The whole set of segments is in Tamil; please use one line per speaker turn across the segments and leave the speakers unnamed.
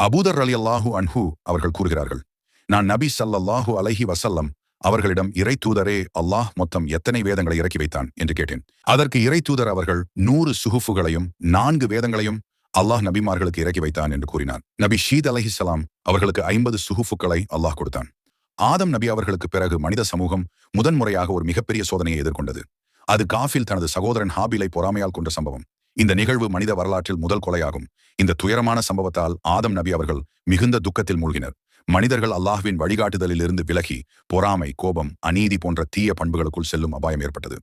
அபூதர் ரலியல்லாஹு அன்ஹு அவர்கள் கூறுகிறார்கள், நான் நபி ஸல்லல்லாஹு அலைஹி வஸல்லம் அவர்களிடம் இறை தூதரே, அல்லாஹ் மொத்தம் எத்தனை வேதங்களை இறக்கி வைத்தான் என்று கேட்டேன். அதற்கு இறை தூதர் அவர்கள் 100 சுஹுஃபுகளையும் 4 வேதங்களையும் அல்லாஹ் நபிமார்களுக்கு இறக்கி வைத்தான் என்று கூறினார். நபி ஷீத் அலைஹிஸ்ஸலாம் அவர்களுக்கு 50 சுஹுஃபுக்களை அல்லாஹ் கொடுத்தான். ஆதம் நபி அவர்களுக்கு பிறகு மனித சமூகம் முதன்முறையாக ஒரு மிகப்பெரிய சோதனையை எதிர்கொண்டது. அது காஃபில் தனது சகோதரன் ஹாபிலை பொறாமையால் கொண்ட சம்பவம். இந்த நிகழ்வு மனித வரலாற்றில் முதல் கொலையாகும். இந்த துயரமான சம்பவத்தால் ஆதம் நபி அவர்கள் மிகுந்த துக்கத்தில் மூழ்கினர். மனிதர்கள் அல்லாஹ்வின் வழிகாட்டுதலில் இருந்து விலகி பொறாமை, கோபம், அநீதி போன்ற தீய பண்புகளுக்குள் செல்லும் அபாயம் ஏற்பட்டது.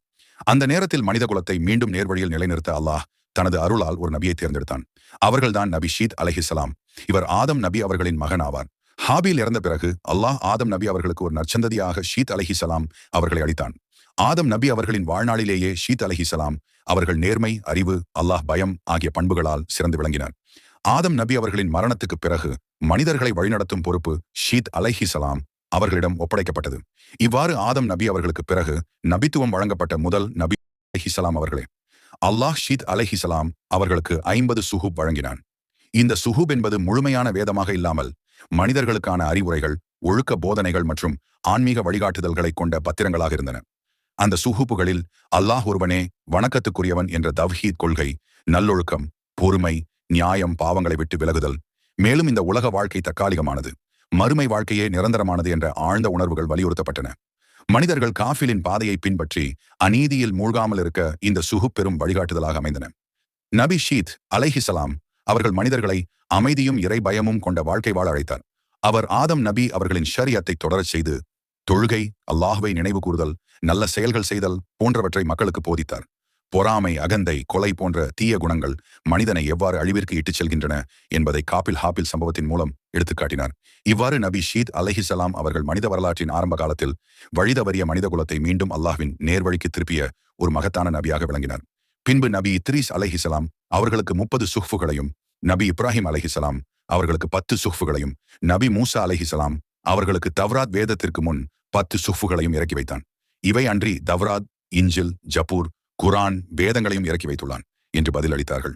அந்த நேரத்தில் மனித குலத்தை மீண்டும் நேர்வழியில் நிலைநிறுத்த அல்லாஹ் தனது அருளால் ஒரு நபியை தேர்ந்தெடுத்தான். அவர்கள்தான் நபி ஷீத் அலைஹிஸ்ஸலாம். இவர் ஆதம் நபி அவர்களின் மகன் ஆவார். ஹாபில் இறந்த பிறகு அல்லாஹ் ஆதம் நபி அவர்களுக்கு ஒரு நற்சந்ததியாக ஷீத் அலைஹிஸ்ஸலாம் அவர்களை அளித்தான். ஆதம் நபி அவர்களின் வாழ்நாளிலேயே ஷீத் அலைஹிஸ்ஸலாம் அவர்கள் நேர்மை, அறிவு, அல்லாஹ் பயம் ஆகிய பண்புகளால் சிறந்து விளங்கினார். ஆதம் நபி அவர்களின் மரணத்துக்கு பிறகு மனிதர்களை வழிநடத்தும் பொறுப்பு ஷீத் அலைஹிஸ்ஸலாம் அவர்களிடம் ஒப்படைக்கப்பட்டது. இவ்வாறு ஆதம் நபி அவர்களுக்கு பிறகு நபித்துவம் வழங்கப்பட்ட முதல் நபி அலைஹிஸ்ஸலாம் அவர்களே. அல்லாஹ் ஷீத் அலைஹிஸ்ஸலாம் அவர்களுக்கு 50 சுஹூப் வழங்கினான். இந்த சுஹூப் என்பது முழுமையான வேதமாக இல்லாமல் மனிதர்களுக்கான அறிவுரைகள், ஒழுக்க போதனைகள் மற்றும் ஆன்மீக வழிகாட்டுதல்களை கொண்ட பத்திரங்களாக இருந்தன. அந்த சுஹூப்புகளில் அல்லாஹ் ஒருவனே வணக்கத்துக்குரியவன் என்ற தவ்ஹீத் கொள்கை, நல்லொழுக்கம், பொறுமை, நியாயம், பாவங்களை விட்டு விலகுதல், மேலும் இந்த உலக வாழ்க்கை தற்காலிகமானது, மறுமை வாழ்க்கையே நிரந்தரமானது என்ற ஆழ்ந்த உணர்வுகள் வலியுறுத்தப்பட்டன. மனிதர்கள் காஃபிலின் பாதையை பின்பற்றி அநீதியில் மூழ்காமல் இருக்க இந்த சுஹூப் பெரும் வழிகாட்டுதலாக அமைந்தன. நபி ஷீத் அலைஹிஸ்ஸலாம் அவர்கள் மனிதர்களை அமைதியும் இறை பயமும் கொண்ட வாழ்க்கை வாழ அழைத்தார். அவர் ஆதம் நபி அவர்களின் ஷரியத்தை தொடரச் செய்து தொழுகை, அல்லாஹ்வை நினைவு கூறுதல், நல்ல செயல்கள் செய்தல் போன்றவற்றை மக்களுக்கு போதித்தார். பொறாமை, அகந்தை, கொலை போன்ற தீய குணங்கள் மனிதனை எவ்வாறு அழிவிற்கு இட்டுச் செல்கின்றன என்பதை ஹாபில் சம்பவத்தின் மூலம் எடுத்துக்காட்டினார். இவ்வாறு நபி ஷீத் அலைஹிஸ்ஸலாம் அவர்கள் மனித வரலாற்றின் ஆரம்ப காலத்தில் வழிதவறிய மனித குலத்தை மீண்டும் அல்லாஹ்வின் நேர்வழிக்கு திருப்பிய ஒரு மகத்தான நபியாக விளங்கினார். பின்பு நபி இத்ரீஸ் அலைஹிஸ்ஸலாம் அவர்களுக்கு 30 சுஹ்ஃபுகளையும், நபி இப்ராஹிம் அலைஹிஸ்ஸலாம் அவர்களுக்கு 10 சுஹ்ஃபுகளையும், நபி மூசா அலைஹிஸ்ஸலாம் அவர்களுக்கு தவ்ராத் வேதத்திற்கு முன் 10 சுஹ்ஃபுகளையும் இறக்கி வைத்தான். இவை அன்றி தவ்ராத், இஞ்சில், ஜபூர், குரான் வேதங்களையும் இறக்கி வைத்துள்ளான் என்று பதிலளித்தார்கள்.